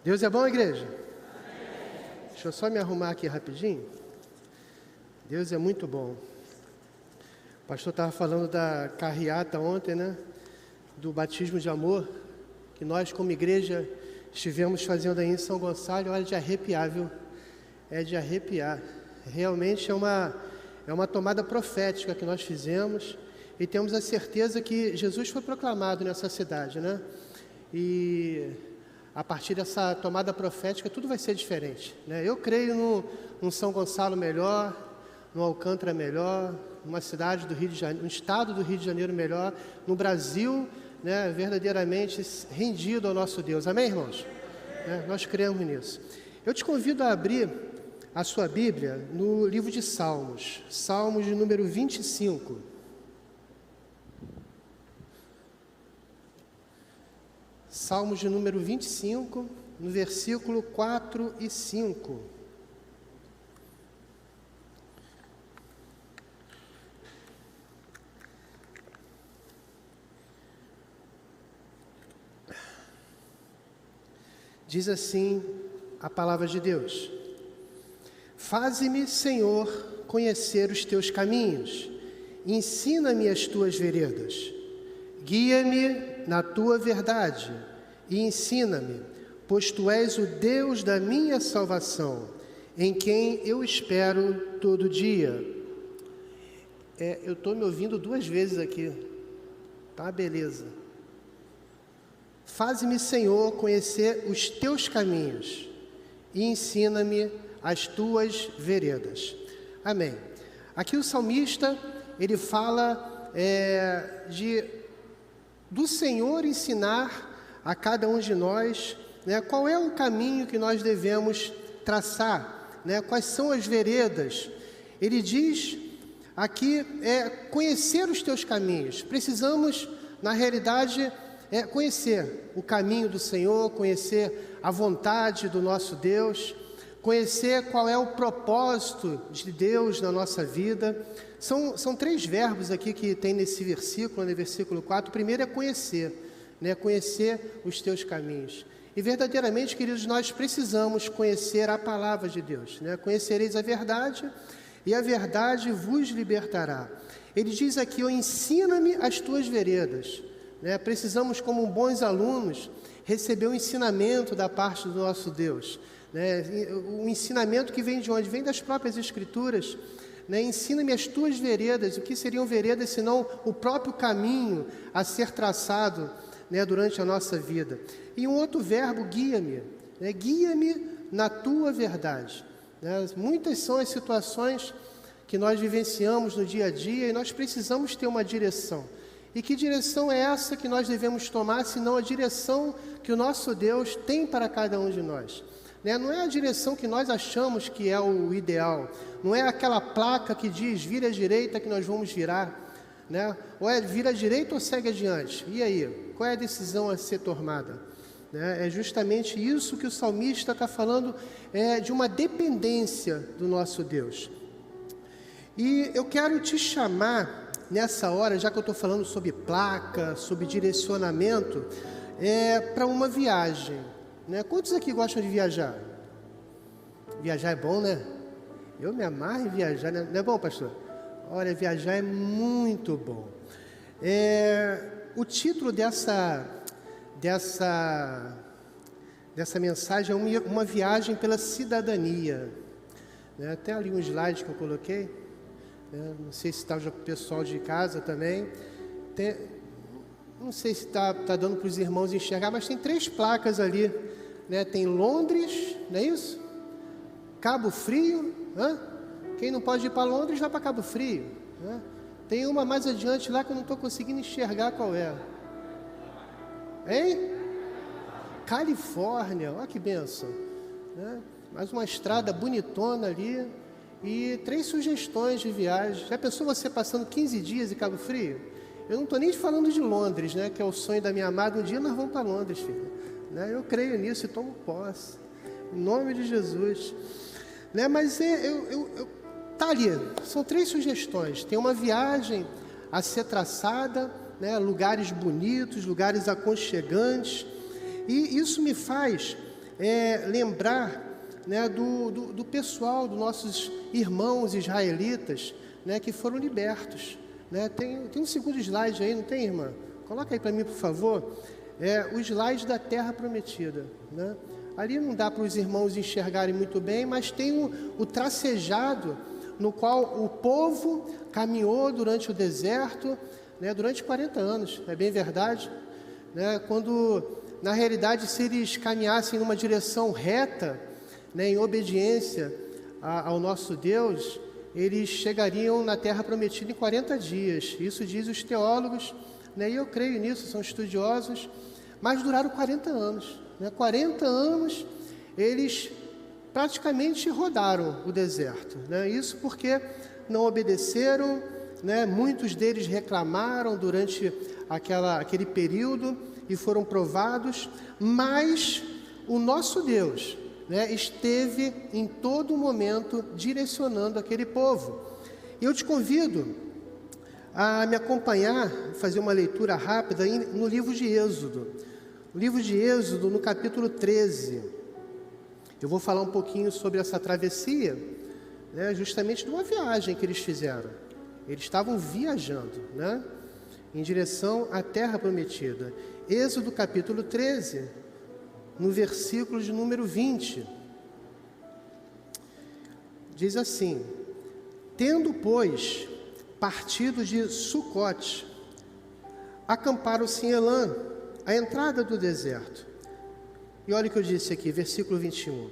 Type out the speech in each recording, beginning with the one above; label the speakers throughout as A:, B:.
A: Deus é bom, igreja? Deixa eu só me arrumar aqui rapidinho. Deus é muito bom. O pastor estava falando da carreata ontem, né? Do batismo de amor, que nós como igreja estivemos fazendo aí em São Gonçalo. Olha, de arrepiar, viu? É de arrepiar. Realmente é uma tomada profética que nós fizemos e temos a certeza que Jesus foi proclamado nessa cidade, né? E a partir dessa tomada profética tudo vai ser diferente, né? Eu creio num São Gonçalo melhor, no Alcântara melhor, numa cidade do Rio de Janeiro, no estado do Rio de Janeiro melhor, no Brasil, né, verdadeiramente rendido ao nosso Deus. Amém, irmãos? Nós cremos nisso. Eu te convido a abrir a sua Bíblia no livro de Salmos, Salmos de número 25. Salmos de número 25, no versículo 4 e 5. Diz assim a palavra de Deus: Faze-me, Senhor, conhecer os teus caminhos, ensina-me as tuas veredas, guia-me na tua verdade e ensina-me, pois tu és o Deus da minha salvação, em quem eu espero todo dia. Eu estou me ouvindo duas vezes aqui, tá? Beleza. Faze-me, Senhor, conhecer os teus caminhos e ensina-me as tuas veredas. Amém. Aqui o salmista, ele fala do Senhor ensinar a cada um de nós, né, qual é o caminho que nós devemos traçar, né, quais são as veredas. Ele diz aqui, conhecer os teus caminhos. Precisamos, na realidade, conhecer o caminho do Senhor, conhecer a vontade do nosso Deus, conhecer qual é o propósito de Deus na nossa vida. São três verbos aqui que tem nesse versículo, no versículo 4. O primeiro é conhecer, né? Conhecer os teus caminhos. E verdadeiramente, queridos, nós precisamos conhecer a palavra de Deus, né? Conhecereis a verdade e a verdade vos libertará. Ele diz aqui, ensina-me as tuas veredas. Né? Precisamos, como bons alunos, receber o ensinamento da parte do nosso Deus. Né? O ensinamento que vem de onde? Vem das próprias Escrituras. Né? Ensina-me as tuas veredas. O que seriam veredas senão o próprio caminho a ser traçado, né, durante a nossa vida? E um outro verbo, guia-me. Né? Guia-me na tua verdade. Né? Muitas são as situações que nós vivenciamos no dia a dia e nós precisamos ter uma direção. E que direção é essa que nós devemos tomar, senão a direção que o nosso Deus tem para cada um de nós? Né? Não é a direção que nós achamos que é o ideal, não é aquela placa que diz, vira à direita que nós vamos virar, né? Ou vira à direita ou segue adiante? E aí, qual é a decisão a ser tomada? Né? É justamente isso que o salmista está falando, de uma dependência do nosso Deus. E eu quero te chamar, nessa hora, já que eu estou falando sobre placa, sobre direcionamento, para uma viagem. Né? Quantos aqui gostam de viajar? Viajar é bom, né? Eu me amarro em viajar, né? Não é bom, pastor? Olha, viajar é muito bom. O título dessa mensagem é uma viagem pela cidadania. Né? Tem ali um slide que eu coloquei. Não sei se está o pessoal de casa também. Não sei se está dando para os irmãos enxergar, mas tem 3 placas ali. Né? Tem Londres, não é isso? Cabo Frio. Quem não pode ir para Londres, vai para Cabo Frio. Né? Tem uma mais adiante lá que eu não estou conseguindo enxergar qual é. Hein? Califórnia, olha que bênção. Né? Mais uma estrada bonitona ali. E 3 sugestões de viagem. Já pensou você passando 15 dias em Cabo Frio? Eu não estou nem falando de Londres, né, que é o sonho da minha amada. Um dia nós vamos para Londres, filho. Né? Eu creio nisso e tomo posse. Em nome de Jesus. Né? Mas tá ali. São 3 sugestões. Tem uma viagem a ser traçada, né? Lugares bonitos, lugares aconchegantes. E isso me faz lembrar, né, do pessoal, dos nossos irmãos israelitas, né, que foram libertos, né? Tem um segundo slide aí, não tem, irmã? Coloca aí para mim, por favor. O slide da terra prometida, né? Ali não dá para os irmãos enxergarem muito bem, mas tem o tracejado no qual o povo caminhou durante o deserto, né, durante 40 anos, é bem verdade, né? Quando, na realidade, se eles caminhassem numa direção reta, né, em obediência ao nosso Deus, eles chegariam na terra prometida em 40 dias. Isso diz os teólogos, né, e eu creio nisso, são estudiosos, mas duraram 40 anos. 40 anos eles praticamente rodaram o deserto, né? Isso porque não obedeceram, né? Muitos deles reclamaram durante aquele período e foram provados, mas o nosso Deus, né, esteve em todo momento direcionando aquele povo. E eu te convido a me acompanhar, fazer uma leitura rápida no livro de Êxodo. O livro de Êxodo, no capítulo 13, eu vou falar um pouquinho sobre essa travessia, né, justamente de uma viagem que eles fizeram. Eles estavam viajando, né, em direção à terra prometida. Êxodo capítulo 13, no versículo de número 20, diz assim: tendo, pois, partido de Sucote, acamparam-se em Elã, a entrada do deserto. E olha o que eu disse aqui, versículo 21.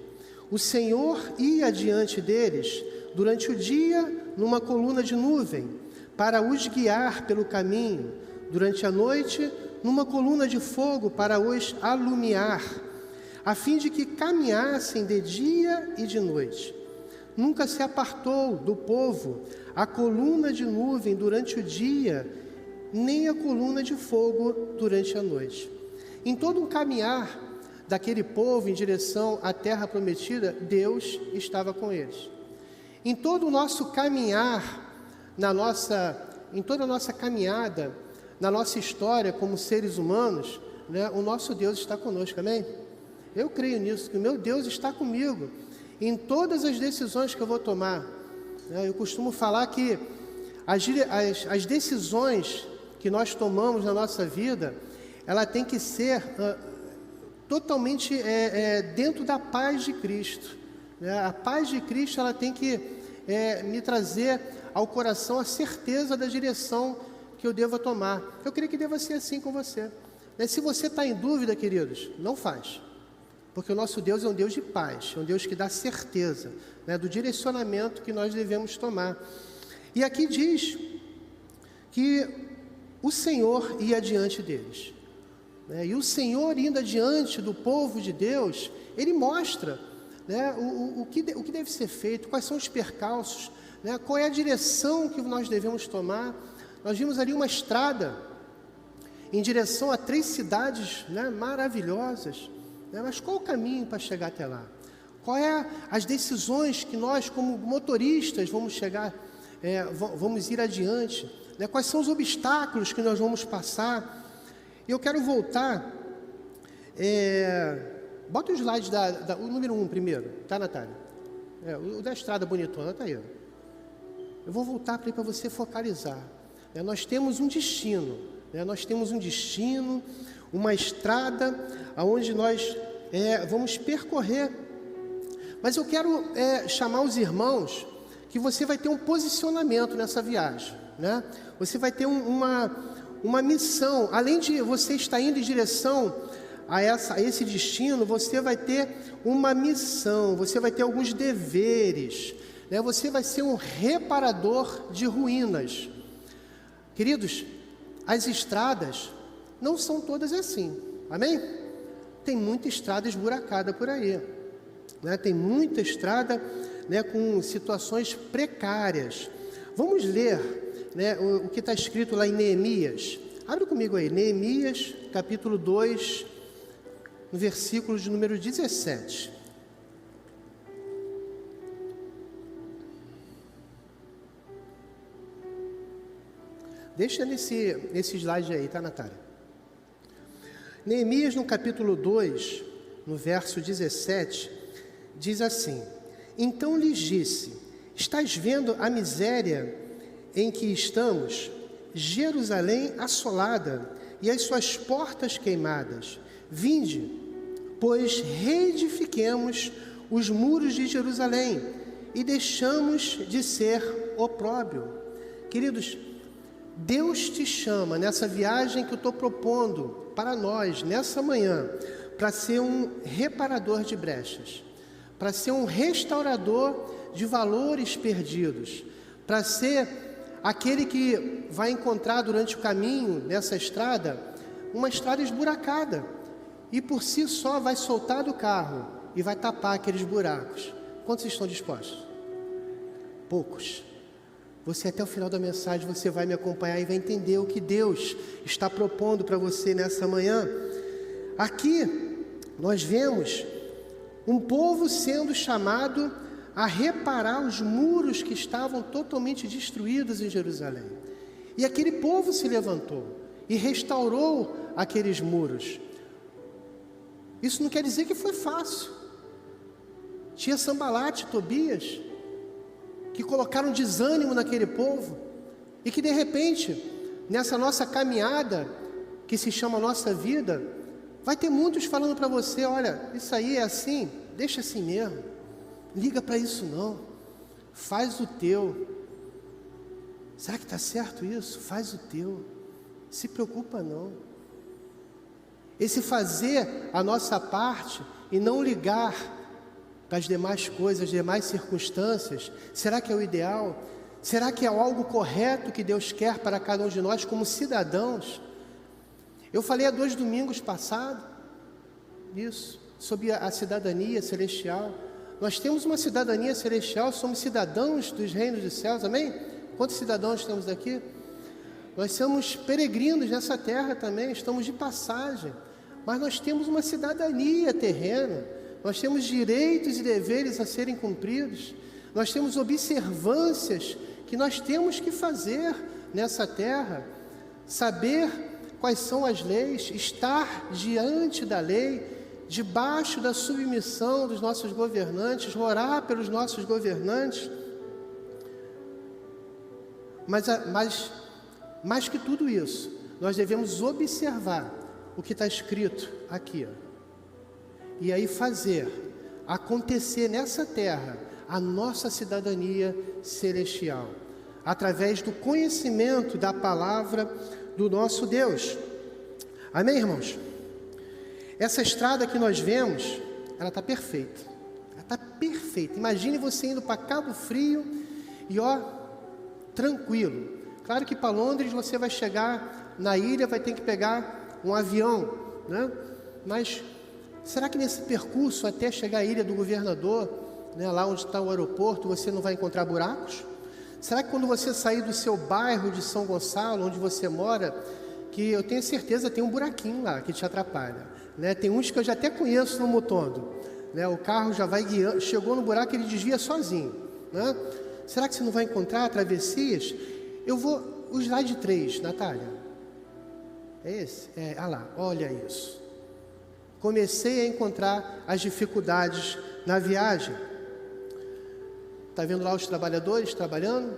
A: O Senhor ia adiante deles durante o dia numa coluna de nuvem, para os guiar pelo caminho, durante a noite numa coluna de fogo para os alumiar, a fim de que caminhassem de dia e de noite. Nunca se apartou do povo a coluna de nuvem durante o dia, nem a coluna de fogo durante a noite. Em todo um caminhar daquele povo em direção à terra prometida, Deus estava com eles. Em todo o nosso caminhar, em toda a nossa caminhada, na nossa história como seres humanos, né, o nosso Deus está conosco, amém? Eu creio nisso, que o meu Deus está comigo em todas as decisões que eu vou tomar. Eu costumo falar que as decisões que nós tomamos na nossa vida, ela tem que ser totalmente dentro da paz de Cristo. A paz de Cristo, ela tem que me trazer ao coração a certeza da direção que eu devo tomar. Eu creio que deva ser assim com você. Se você está em dúvida, queridos, não faz. Porque o nosso Deus é um Deus de paz, é um Deus que dá certeza, né, do direcionamento que nós devemos tomar. E aqui diz que o Senhor ia adiante deles, né, e o Senhor indo adiante do povo de Deus, Ele mostra, né, o que deve ser feito, quais são os percalços, né, qual é a direção que nós devemos tomar. Nós vimos ali uma estrada em direção a 3 cidades, né, maravilhosas. Mas qual o caminho para chegar até lá? Qual é as decisões que nós, como motoristas, vamos chegar, vamos ir adiante? Né? Quais são os obstáculos que nós vamos passar? Eu quero voltar, bota o slide o número 1 primeiro, tá, Natália? O da estrada bonitona, tá aí. Eu vou voltar para você focalizar. Nós temos um destino, uma estrada aonde nós vamos percorrer. Mas eu quero chamar os irmãos que você vai ter um posicionamento nessa viagem, né? Você vai ter uma missão. Além de você estar indo em direção a esse destino, você vai ter uma missão, você vai ter alguns deveres, né? Você vai ser um reparador de ruínas. Queridos, as estradas não são todas assim, amém? Tem muita estrada esburacada por aí, né? Tem muita estrada, né, com situações precárias. Vamos ler, né, o que está escrito lá em Neemias. Abre comigo aí, Neemias, capítulo 2, no versículo de número 17. Deixa nesse slide aí, tá, Natália? Neemias, no capítulo 2, no verso 17, diz assim: então lhes disse, estás vendo a miséria em que estamos, Jerusalém assolada e as suas portas queimadas. Vinde, pois reedifiquemos os muros de Jerusalém e deixamos de ser opróbrio. Queridos, Deus te chama nessa viagem que eu estou propondo para nós, nessa manhã, para ser um reparador de brechas, para ser um restaurador de valores perdidos, para ser aquele que vai encontrar durante o caminho, nessa estrada, uma estrada esburacada, e por si só vai soltar do carro e vai tapar aqueles buracos. Quantos estão dispostos? Poucos. Você até o final da mensagem, você vai me acompanhar e vai entender o que Deus está propondo para você nessa manhã. Aqui, nós vemos um povo sendo chamado a reparar os muros que estavam totalmente destruídos em Jerusalém. E aquele povo se levantou e restaurou aqueles muros. Isso não quer dizer que foi fácil. Tinha Sambalate e Tobias que colocaram desânimo naquele povo, e que de repente, nessa nossa caminhada, que se chama nossa vida, vai ter muitos falando para você: olha, isso aí é assim, deixa assim mesmo, liga para isso não, faz o teu. Será que está certo isso? Faz o teu, se preocupa não. Esse fazer a nossa parte e não ligar das demais coisas, demais circunstâncias, será que é o ideal? Será que é algo correto que Deus quer para cada um de nós como cidadãos? Eu falei há 2 domingos passados, isso, sobre a cidadania celestial. Nós temos uma cidadania celestial, somos cidadãos dos reinos dos céus, amém? Quantos cidadãos temos aqui? Nós somos peregrinos nessa terra também, estamos de passagem, mas nós temos uma cidadania terrena. Nós temos direitos e deveres a serem cumpridos. Nós temos observâncias que nós temos que fazer nessa terra. Saber quais são as leis, estar diante da lei, debaixo da submissão dos nossos governantes, orar pelos nossos governantes. Mas mais que tudo isso, nós devemos observar o que está escrito aqui, e aí fazer acontecer nessa terra a nossa cidadania celestial, através do conhecimento da palavra do nosso Deus. Amém, irmãos? Essa estrada que nós vemos, ela está perfeita. Ela está perfeita. Imagine você indo para Cabo Frio e tranquilo. Claro que para Londres você vai chegar na ilha, vai ter que pegar um avião, né? Mas será que nesse percurso até chegar à Ilha do Governador, né, lá onde está o aeroporto, você não vai encontrar buracos? Será que quando você sair do seu bairro de São Gonçalo, onde você mora, que eu tenho certeza tem um buraquinho lá que te atrapalha, né? Tem uns que eu já até conheço no Mutondo, né? O carro já vai guiando, chegou no buraco, ele desvia sozinho, né? Será que você não vai encontrar travessias? O slide 3, Natália, é esse? Lá, olha isso. Comecei a encontrar as dificuldades na viagem. Está vendo lá os trabalhadores trabalhando?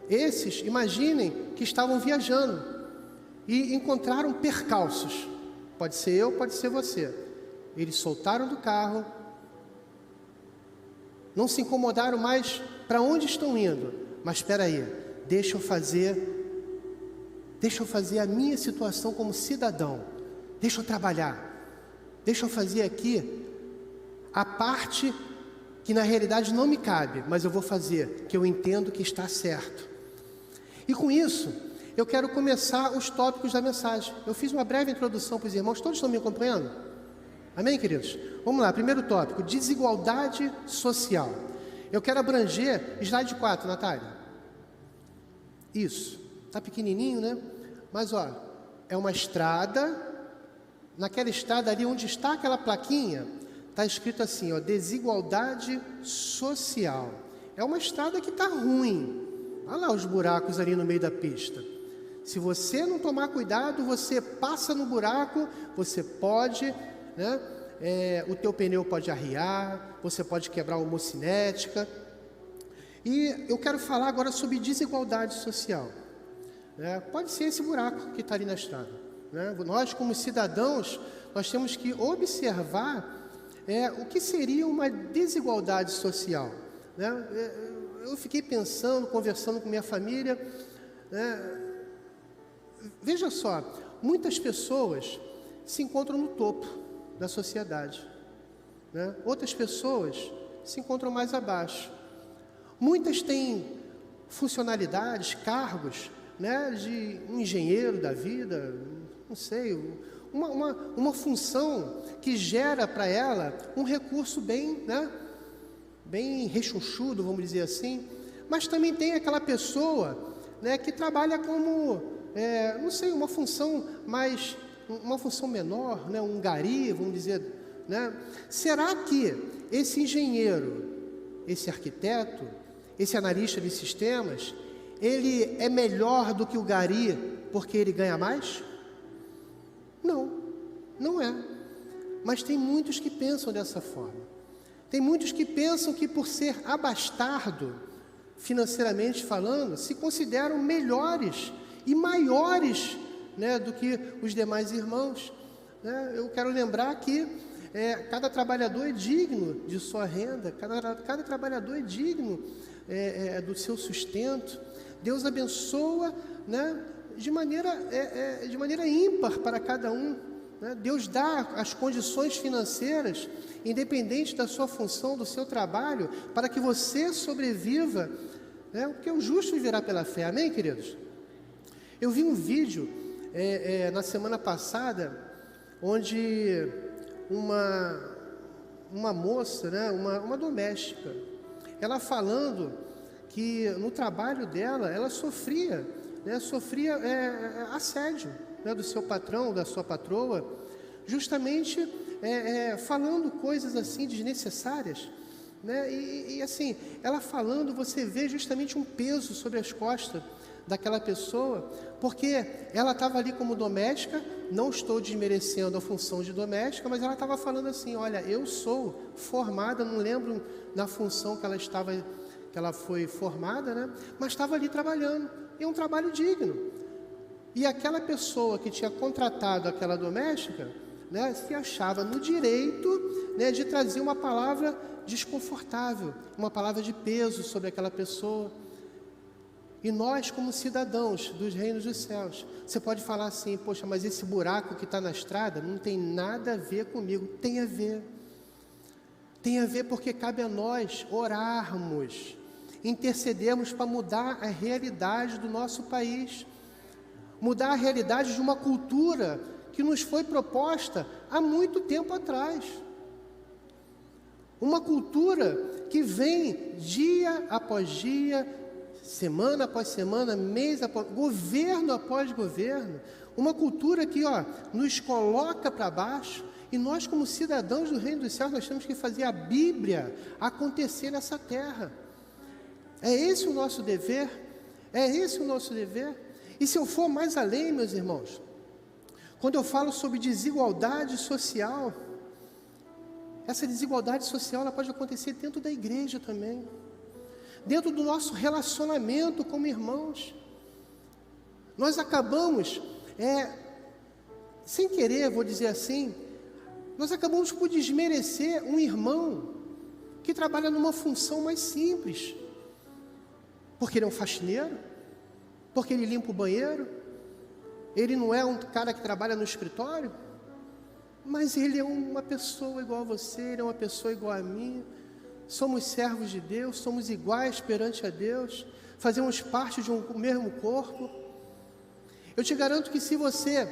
A: Esses, imaginem que estavam viajando e encontraram percalços. Pode ser eu, pode ser você. Eles soltaram do carro, não se incomodaram mais para onde estão indo. Mas espera aí, deixa eu fazer a minha situação como cidadão. Deixa eu trabalhar. Deixa eu fazer aqui a parte que na realidade não me cabe, mas eu vou fazer, que eu entendo que está certo. E com isso, eu quero começar os tópicos da mensagem. Eu fiz uma breve introdução para os irmãos, todos estão me acompanhando? Amém, queridos? Vamos lá, primeiro tópico, desigualdade social. Eu quero abranger, slide 4, Natália. Isso, está pequenininho, né? Mas é uma estrada. Naquela estrada ali onde está aquela plaquinha, está escrito assim, desigualdade social. É uma estrada que está ruim. Olha lá os buracos ali no meio da pista. Se você não tomar cuidado, você passa no buraco, você pode, né, o teu pneu pode arriar, você pode quebrar uma homocinética. E eu quero falar agora sobre desigualdade social. Pode ser esse buraco que está ali na estrada. Nós, como cidadãos, nós temos que observar o que seria uma desigualdade social. Eu fiquei pensando, conversando com minha família. Veja só, muitas pessoas se encontram no topo da sociedade. Outras pessoas se encontram mais abaixo. Muitas têm funcionalidades, cargos, de um engenheiro da vida, não sei, uma função que gera para ela um recurso bem rechonchudo, vamos dizer assim. Mas também tem aquela pessoa, que trabalha como, não sei, uma função menor, um gari, vamos dizer. Será que esse engenheiro, esse arquiteto, esse analista de sistemas, ele é melhor do que o gari porque ele ganha mais? Não, não é. Mas tem muitos que pensam dessa forma. Tem muitos que pensam que por ser abastardo, financeiramente falando, se consideram melhores e maiores, do que os demais irmãos. Eu quero lembrar que cada trabalhador é digno de sua renda, cada trabalhador é digno do seu sustento. Deus abençoa, de maneira ímpar para cada um. Deus dá as condições financeiras, independente da sua função, do seu trabalho, para que você sobreviva, porque o justo viverá pela fé. Amém, queridos? Eu vi um vídeo na semana passada, onde uma moça, uma doméstica, ela falando que no trabalho dela, ela sofria assédio, do seu patrão, da sua patroa, justamente falando coisas assim desnecessárias, e assim, ela falando, você vê justamente um peso sobre as costas daquela pessoa, porque ela estava ali como doméstica. Não estou desmerecendo a função de doméstica, mas ela estava falando assim: olha, eu sou formada, não lembro na função que ela foi formada, mas estava ali trabalhando, e é um trabalho digno. E aquela pessoa que tinha contratado aquela doméstica, se achava no direito, de trazer uma palavra desconfortável, uma palavra de peso sobre aquela pessoa. E nós, como cidadãos dos reinos dos céus, você pode falar assim: poxa, mas esse buraco que está na estrada não tem nada a ver comigo. Tem a ver. Tem a ver, porque cabe a nós orarmos, intercedermos para mudar a realidade do nosso país, mudar a realidade de uma cultura que nos foi proposta há muito tempo atrás. Uma cultura que vem dia após dia, semana após semana, mês após governo após governo, uma cultura que nos coloca para baixo, e nós, como cidadãos do reino dos céus, nós temos que fazer a Bíblia acontecer nessa terra. É esse o nosso dever, E se eu for mais além, meus irmãos, quando eu falo sobre desigualdade social, essa desigualdade social ela pode acontecer dentro da igreja também, dentro do nosso relacionamento como irmãos. Nós acabamos, sem querer, vou dizer assim, nós acabamos por desmerecer um irmão que trabalha numa função mais simples, porque ele é um faxineiro, porque ele limpa o banheiro, ele não é um cara que trabalha no escritório, mas ele é uma pessoa igual a você, ele é uma pessoa igual a mim. Somos servos de Deus, somos iguais perante a Deus, fazemos parte de um mesmo corpo. Eu te garanto que se você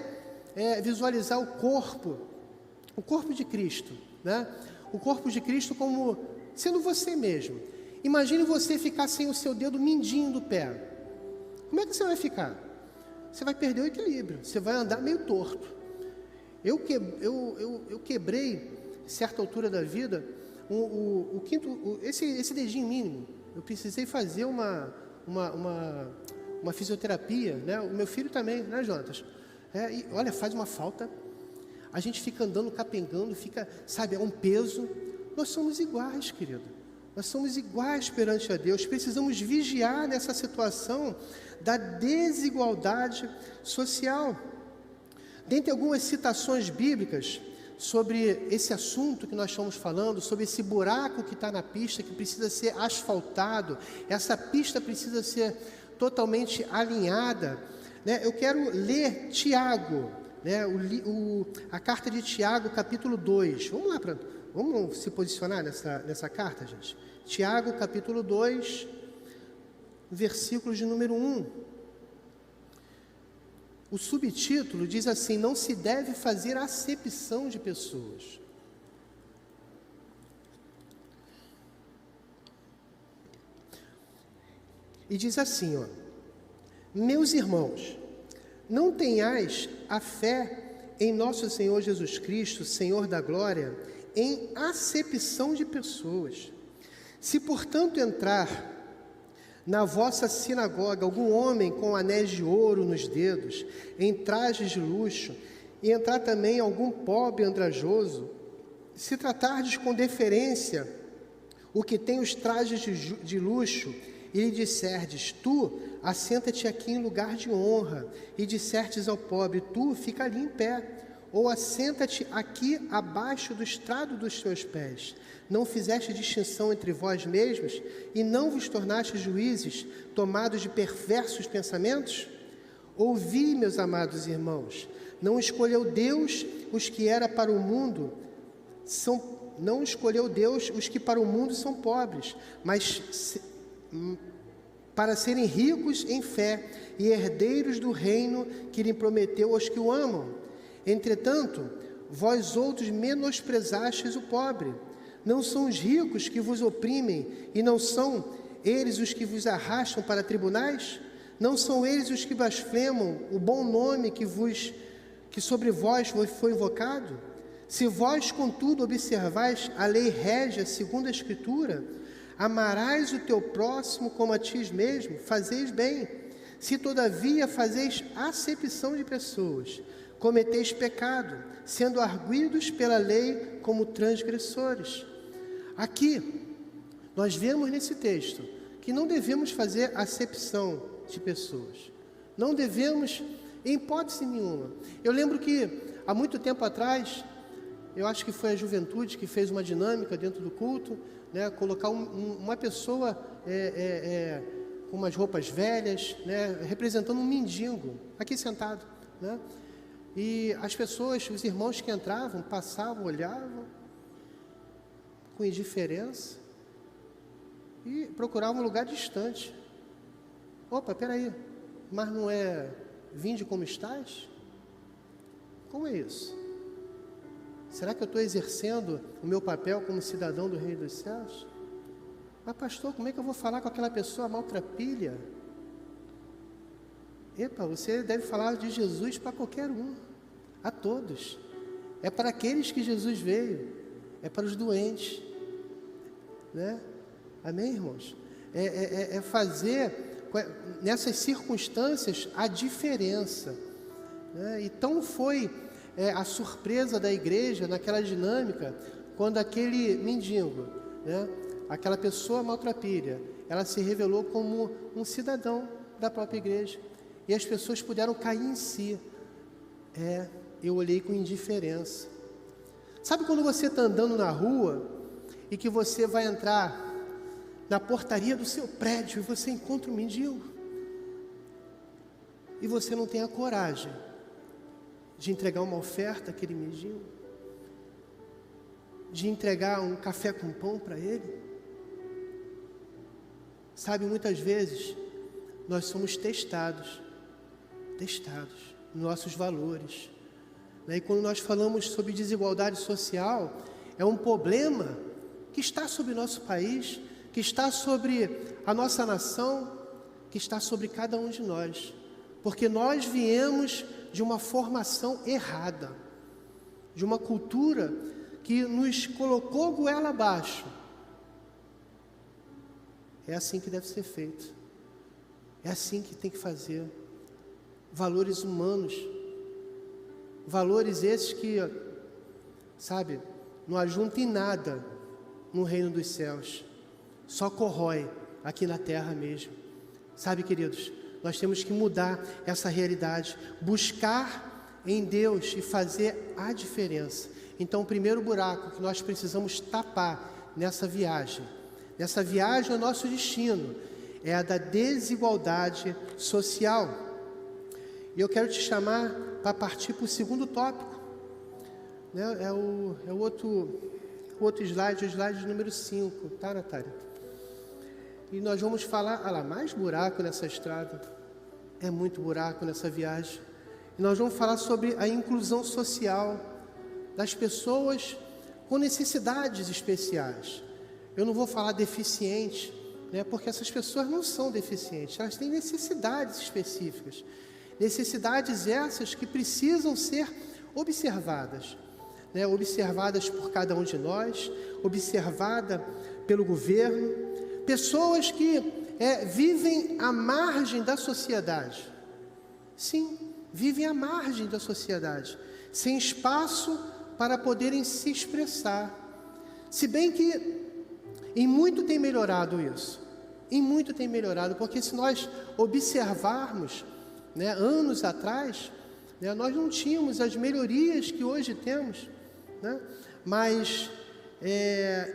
A: visualizar o corpo de Cristo, o corpo de Cristo como sendo você mesmo, imagine você ficar sem o seu dedo mindinho do pé. Como é que você vai ficar? Você vai perder o equilíbrio, você vai andar meio torto. Eu quebrei, a certa altura da vida, esse dedinho mínimo. Eu precisei fazer uma fisioterapia, O meu filho também, Jonatas? E olha, faz uma falta. a gente fica andando, capengando, fica, sabe, é um peso. Nós somos iguais, querido. Nós somos iguais perante a Deus. Precisamos vigiar nessa situação da desigualdade social. Dentre algumas citações bíblicas sobre esse assunto que nós estamos falando, sobre esse buraco que está na pista, que precisa ser asfaltado, essa pista precisa ser totalmente alinhada, né? Eu quero ler Tiago, né? A carta de Tiago, capítulo 2. Vamos se posicionar nessa carta, gente? Tiago, capítulo 2, versículo de número 1. O subtítulo diz assim: não se deve fazer acepção de pessoas. E diz assim, ó: meus irmãos, não tenhais a fé em nosso Senhor Jesus Cristo, Senhor da glória, em acepção de pessoas. Se, portanto, entrar na vossa sinagoga algum homem com anéis de ouro nos dedos, em trajes de luxo, e entrar também algum pobre andrajoso, se tratardes com deferência o que tem os trajes de luxo, e lhe disserdes: tu, assenta-te aqui em lugar de honra, e disserdes ao pobre: tu, fica ali em pé, ou assenta-te aqui abaixo do estrado dos teus pés. Não fizeste distinção entre vós mesmos, e não vos tornaste juízes, tomados de perversos pensamentos? Ouvi, meus amados irmãos, não escolheu Deus os que era para o mundo, não escolheu Deus os que para o mundo são pobres, mas para serem ricos em fé e herdeiros do reino que lhe prometeu aos que o amam. Entretanto, vós outros menosprezastes o pobre. Não são os ricos que vos oprimem, e não são eles os que vos arrastam para tribunais? Não são eles os que blasfemam o bom nome que sobre vós foi invocado? Se vós, contudo, observais a lei régia segundo a Escritura, amarás o teu próximo como a ti mesmo, fazeis bem. Se todavia fazeis acepção de pessoas, cometeis pecado, sendo arguidos pela lei como transgressores. Aqui, nós vemos nesse texto que não devemos fazer acepção de pessoas. Não devemos, em hipótese nenhuma. Eu lembro que, há muito tempo atrás, eu acho que foi a juventude que fez uma dinâmica dentro do culto, né, colocar uma pessoa com umas roupas velhas, né, representando um mendigo, aqui sentado, né? E as pessoas, os irmãos que entravam, passavam, olhavam, com indiferença, e procuravam um lugar distante. Opa, peraí, mas não é vinde como estás? Como é isso? Será que eu estou exercendo o meu papel como cidadão do Reino dos Céus? Mas pastor, como é que eu vou falar com aquela pessoa maltrapilha? Epa, você deve falar de Jesus para qualquer um, a todos. É para aqueles que Jesus veio, é para os doentes, né? Amém, irmãos? É fazer nessas circunstâncias a diferença, né? Então foi a surpresa da igreja naquela dinâmica, quando aquele mendigo, né, aquela pessoa maltrapilha, ela se revelou como um cidadão da própria igreja, e as pessoas puderam cair em si. Eu olhei com indiferença. Sabe quando você está andando na rua e que você vai entrar na portaria do seu prédio e você encontra um mendigo e você não tem a coragem de entregar uma oferta àquele mendigo, de entregar um café com pão para ele? Sabe, muitas vezes nós somos testados nos nossos valores, né? E quando nós falamos sobre desigualdade social, é um problema que está sobre nosso país, que está sobre a nossa nação, que está sobre cada um de nós, porque nós viemos de uma formação errada, de uma cultura que nos colocou goela abaixo. É assim que deve ser feito, é assim que tem que fazer. Valores humanos, valores esses que sabe, não ajunta em nada no reino dos céus, só corrói aqui na terra mesmo. Sabe, queridos, nós temos que mudar essa realidade, buscar em Deus e fazer a diferença. Então, o primeiro buraco que nós precisamos tapar nessa viagem ao nosso destino, é a da desigualdade social. E eu quero te chamar para partir para o segundo tópico, né? É o outro slide, o slide número 5, tá, Natália? E nós vamos falar, mais buraco nessa estrada, é muito buraco nessa viagem. E nós vamos falar sobre a inclusão social das pessoas com necessidades especiais. Eu não vou falar deficiente, né, porque essas pessoas não são deficientes, elas têm necessidades específicas. Necessidades essas que precisam ser observadas, né, observadas por cada um de nós, observada pelo governo. Pessoas que vivem à margem da sociedade. Sim, vivem à margem da sociedade, sem espaço para poderem se expressar. Se bem que em muito tem melhorado isso, porque se nós observarmos, né, anos atrás, né, nós não tínhamos as melhorias que hoje temos, né, mas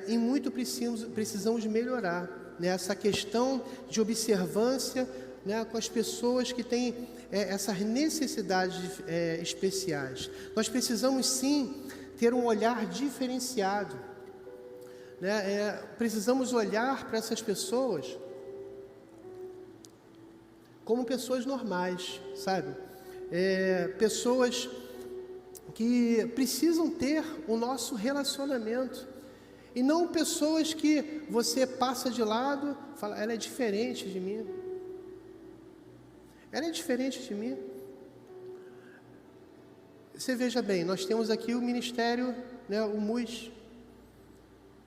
A: em muito precisamos melhorar, né, essa questão de observância, né, com as pessoas que têm essas necessidades especiais. Nós precisamos sim ter um olhar diferenciado, né, precisamos olhar para essas pessoas como pessoas normais, sabe? Pessoas que precisam ter o nosso relacionamento, e não pessoas que você passa de lado, fala, ela é diferente de mim. Ela é diferente de mim. Você veja bem, nós temos aqui o ministério, né, o MUS.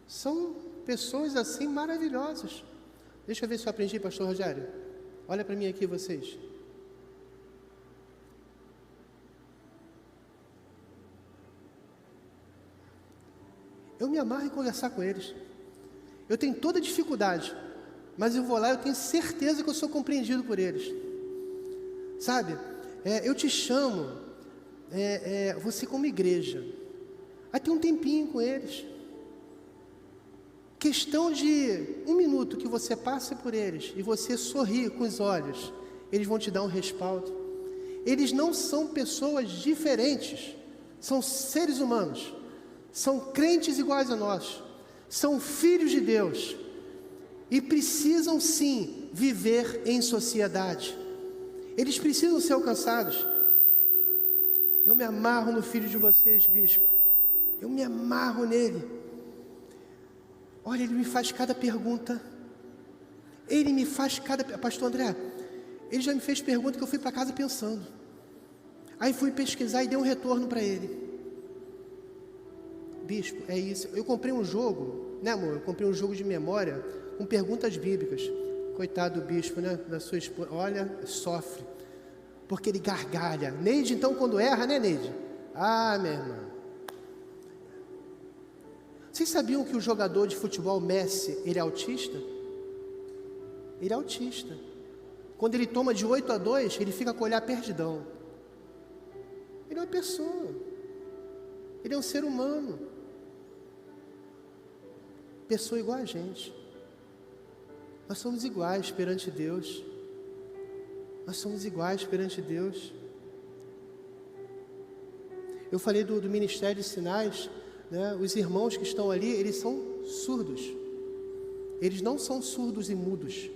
A: São pessoas assim maravilhosas. Deixa eu ver se eu aprendi, pastor Rogério. Olha para mim aqui, vocês. Eu me amarro em conversar com eles. Eu tenho toda dificuldade, mas eu vou lá, eu tenho certeza que eu sou compreendido por eles. Sabe, eu te chamo, você como igreja, a ter um tempinho com eles. Questão de 1 minuto que você passe por eles e você sorrir com os olhos, eles vão te dar um respaldo. Eles não são pessoas diferentes, são seres humanos, são crentes iguais a nós, são filhos de Deus e precisam sim viver em sociedade. Eles precisam ser alcançados. Eu me amarro no filho de vocês, bispo. Eu me amarro nele. Olha, ele me faz cada pergunta. Ele me faz cada... Pastor André, ele já me fez pergunta que eu fui para casa pensando. Aí fui pesquisar e dei um retorno para ele. Bispo, é isso. Eu comprei um jogo, né, amor? Eu comprei um jogo de memória com perguntas bíblicas. Coitado do bispo, né? Da sua esposa. Olha, sofre. Porque ele gargalha. Neide, então, quando erra, né, Neide? Ah, minha irmã. Vocês sabiam que o jogador de futebol Messi, ele é autista? Ele é autista. Quando ele toma de 8-2, ele fica com o olhar perdidão. Ele é uma pessoa. Ele é um ser humano. Pessoa igual a gente. Nós somos iguais perante Deus. Nós somos iguais perante Deus. Eu falei do Ministério de Sinais, né? Os irmãos que estão ali, eles são surdos. Eles não são surdos e mudos.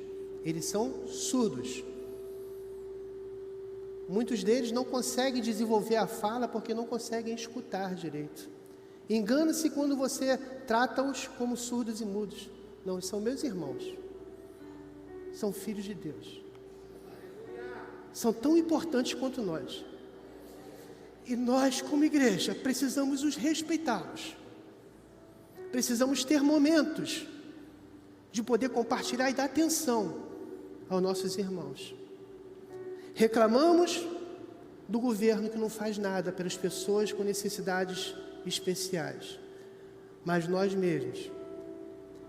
A: Eles são surdos. Muitos deles não conseguem desenvolver a fala porque não conseguem escutar direito. Engana-se quando você trata-os como surdos e mudos. Não, eles são meus irmãos. São filhos de Deus. São tão importantes quanto nós. E nós, como igreja, precisamos os respeitá-los. Precisamos ter momentos de poder compartilhar e dar atenção aos nossos irmãos. Reclamamos do governo que não faz nada pelas pessoas com necessidades especiais, mas nós mesmos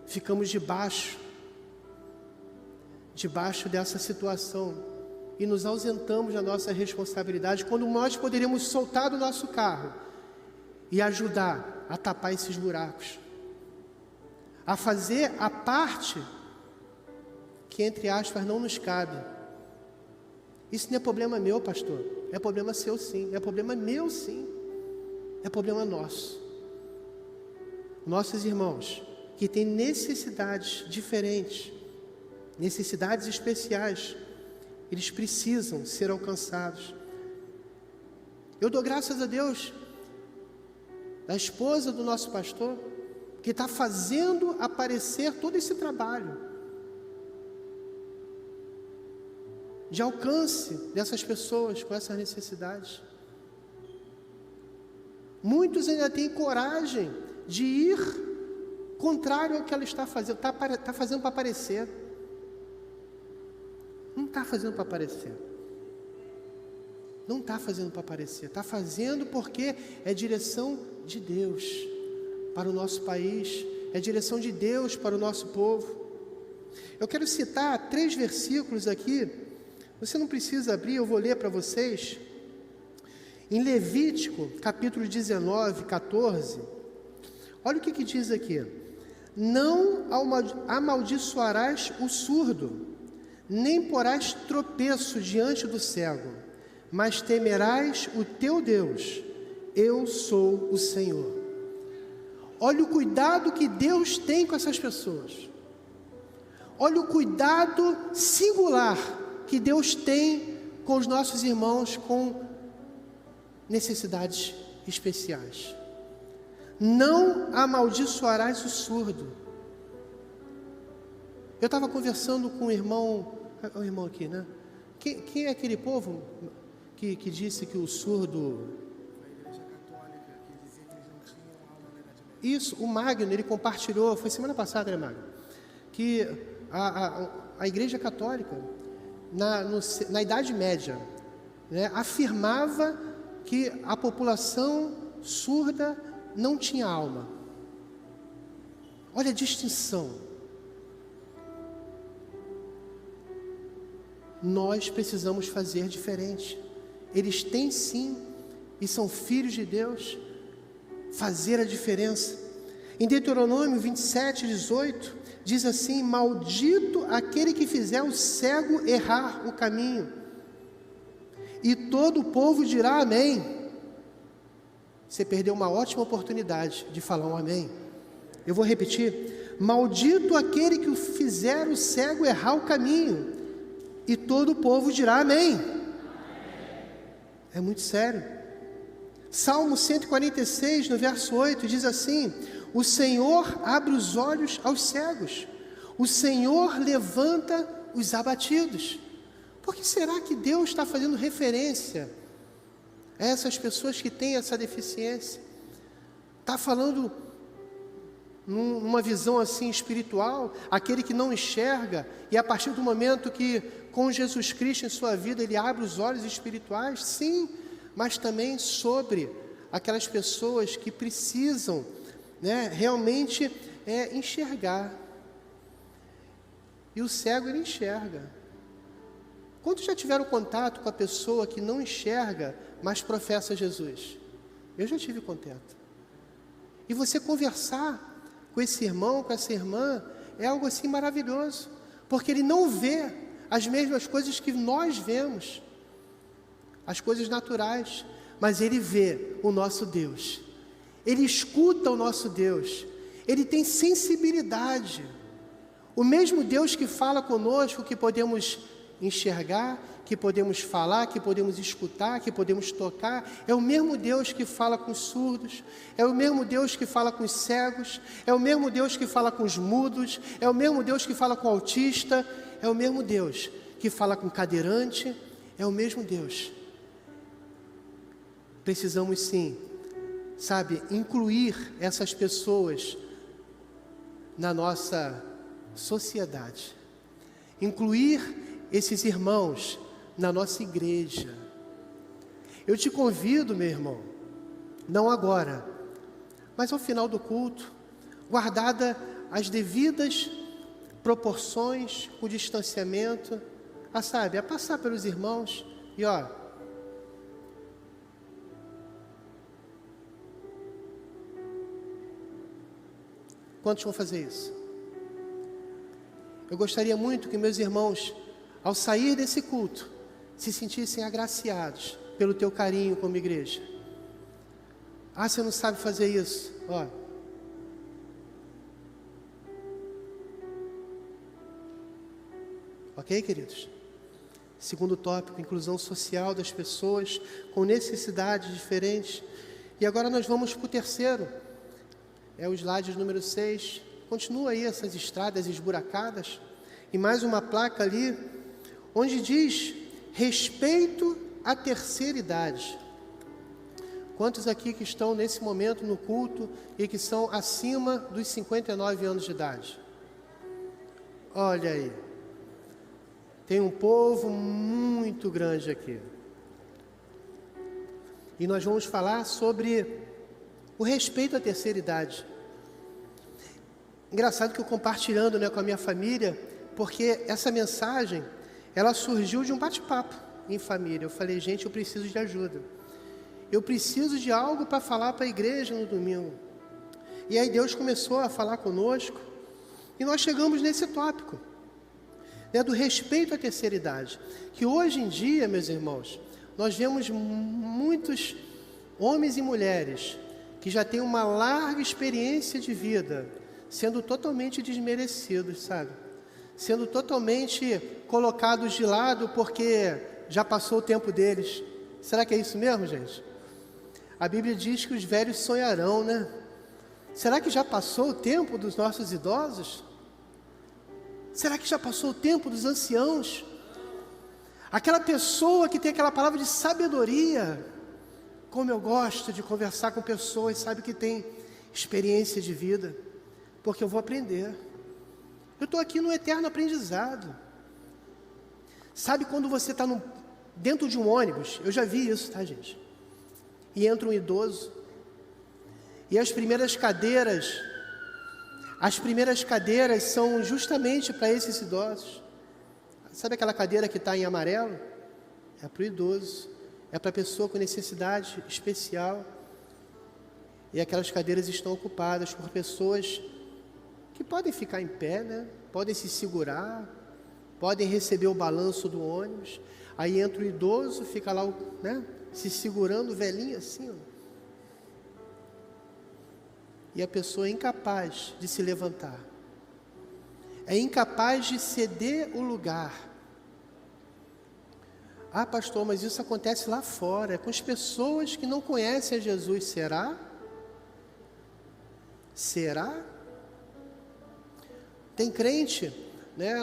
A: ficamos debaixo dessa situação e nos ausentamos da nossa responsabilidade, quando nós poderíamos soltar do nosso carro e ajudar a tapar esses buracos, a fazer a parte que, entre aspas, não nos cabe. Isso não é problema meu, pastor, é problema seu sim, é problema meu sim, é problema nosso. Nossos irmãos que têm necessidades diferentes, necessidades especiais, eles precisam ser alcançados. Eu dou graças a Deus da esposa do nosso pastor, que está fazendo aparecer todo esse trabalho de alcance dessas pessoas com essas necessidades. Muitos ainda têm coragem de ir contrário ao que ela está fazendo, está fazendo para aparecer. Não está fazendo para aparecer. Não está fazendo para aparecer. Está fazendo porque é direção de Deus para o nosso país, é direção de Deus para o nosso povo. Eu quero citar 3 versículos aqui. Você não precisa abrir, eu vou ler para vocês. Em Levítico, capítulo 19, 14, olha o que diz aqui: não amaldiçoarás o surdo, nem porás tropeço diante do cego, mas temerás o teu Deus. Eu sou o Senhor. Olha o cuidado que Deus tem com essas pessoas. Olha o cuidado singular que Deus tem com os nossos irmãos com necessidades especiais. Não amaldiçoarás o surdo. Eu estava conversando com o irmão aqui, né? Quem é aquele povo que disse que o surdo...
B: A Igreja Católica, que dizia que eles não tinham alma na Idade Média.
A: Isso, o Magno, ele compartilhou, foi semana passada, né, Magno? Que a Igreja Católica, na Idade Média, né, afirmava que a população surda não tinha alma. Olha a distinção. Nós precisamos fazer diferente. Eles têm sim, e são filhos de Deus, fazer a diferença. Em Deuteronômio 27, 18, diz assim: maldito aquele que fizer o cego errar o caminho. E todo o povo dirá amém. Você perdeu uma ótima oportunidade de falar um amém. Eu vou repetir: maldito aquele que fizer o cego errar o caminho. E todo o povo dirá amém. É muito sério. Salmo 146, no verso 8, diz assim: o Senhor abre os olhos aos cegos, o Senhor levanta os abatidos. Por que será que Deus está fazendo referência a essas pessoas que têm essa deficiência? Está falando numa visão assim espiritual, aquele que não enxerga, e a partir do momento que com Jesus Cristo em sua vida ele abre os olhos espirituais? Sim, mas também sobre aquelas pessoas que precisam, né, realmente enxergar. E o cego, ele enxerga. Quantos já tiveram contato com a pessoa que não enxerga, mas professa Jesus? Eu já tive contato. E você conversar com esse irmão, com essa irmã, é algo assim maravilhoso, porque ele não vê as mesmas coisas que nós vemos, as coisas naturais, mas ele vê o nosso Deus, ele escuta o nosso Deus, ele tem sensibilidade. O mesmo Deus que fala conosco, que podemos enxergar, que podemos falar, que podemos escutar, que podemos tocar, é o mesmo Deus que fala com os surdos, é o mesmo Deus que fala com os cegos, é o mesmo Deus que fala com os mudos, é o mesmo Deus que fala com o autista, é o mesmo Deus que fala com o cadeirante, é o mesmo Deus. Precisamos sim, sabe, incluir essas pessoas na nossa sociedade, incluir esses irmãos na nossa igreja. Eu te convido, meu irmão, não agora, mas ao final do culto, guardada as devidas proporções, o distanciamento, a passar pelos irmãos e quantos vão fazer isso? Eu gostaria muito que meus irmãos, ao sair desse culto, se sentissem agraciados pelo teu carinho como igreja. Você não sabe fazer isso? Ok, queridos? Segundo tópico, inclusão social das pessoas com necessidades diferentes. E agora nós vamos para o terceiro. É o slide número 6. Continua aí essas estradas esburacadas. E mais uma placa ali, onde diz respeito à terceira idade. Quantos aqui que estão nesse momento no culto e que são acima dos 59 anos de idade? Olha aí. Tem um povo muito grande aqui. E nós vamos falar sobre o respeito à terceira idade. Engraçado que eu compartilhando com a minha família, porque essa mensagem, ela surgiu de um bate-papo em família. Eu falei, gente, eu preciso de ajuda. Eu preciso de algo para falar para a igreja no domingo. E aí Deus começou a falar conosco, e nós chegamos nesse tópico. Do respeito à terceira idade, que hoje em dia, meus irmãos, nós vemos muitos homens e mulheres que já têm uma larga experiência de vida, sendo totalmente desmerecidos, sendo totalmente colocados de lado porque já passou o tempo deles. Será que é isso mesmo, gente? A Bíblia diz que os velhos sonharão, né? Será que já passou o tempo dos nossos idosos? Será que já passou o tempo dos anciãos? Aquela pessoa que tem aquela palavra de sabedoria. Como eu gosto de conversar com pessoas, sabe, que tem experiência de vida, porque eu vou aprender. Eu estou aqui no eterno aprendizado. Sabe quando você está dentro de um ônibus? Eu já vi isso, tá, gente? E entra um idoso, e as primeiras cadeiras são justamente para esses idosos. Sabe aquela cadeira que está em amarelo? É para o idoso, é para a pessoa com necessidade especial. E aquelas cadeiras estão ocupadas por pessoas que podem ficar em pé, né? Podem se segurar, podem receber o balanço do ônibus. Aí entra o idoso, fica lá, né? Se segurando, velhinho assim, E a pessoa é incapaz de se levantar, é incapaz de ceder o lugar. Pastor, mas isso acontece lá fora, com as pessoas que não conhecem a Jesus. Será? Será? Tem crente, né,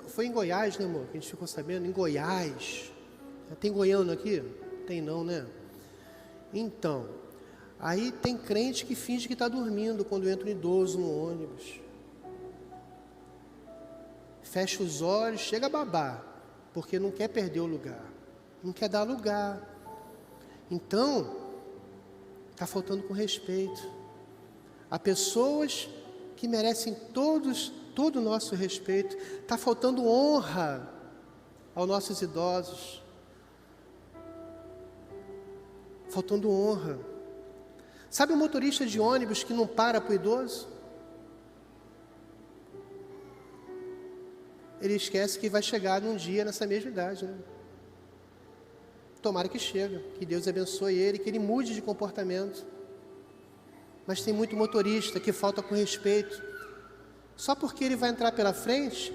A: foi em Goiás, né, amor, que a gente ficou sabendo, em Goiás. Tem goiano aqui? Tem não, né? Então, aí tem crente que finge que está dormindo quando entra um idoso no ônibus. Fecha os olhos, chega a babar, porque não quer perder o lugar, não quer dar lugar. Então, está faltando com respeito. Há pessoas que merecem todo o nosso respeito. Está faltando honra aos nossos idosos. Faltando honra. Sabe o motorista de ônibus que não para para o idoso? Ele esquece que vai chegar num dia nessa mesma idade, né? Tomara que chegue, que Deus abençoe ele, que ele mude de comportamento. Mas tem muito motorista que falta com respeito, só porque ele vai entrar pela frente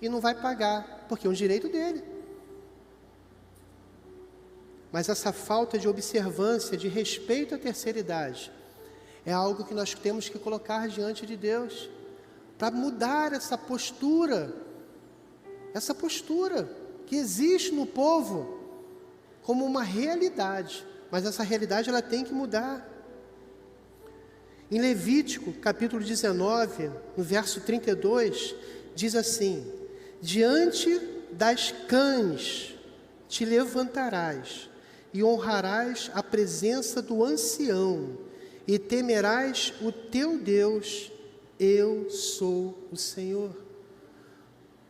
A: e não vai pagar, porque é um direito dele. Mas essa falta de observância, de respeito à terceira idade, é algo que nós temos que colocar diante de Deus, para mudar essa postura que existe no povo, como uma realidade, mas essa realidade ela tem que mudar. Em Levítico, capítulo 19, no verso 32, diz assim: diante das cães te levantarás, e honrarás a presença do ancião, e temerás o teu Deus, eu sou o Senhor.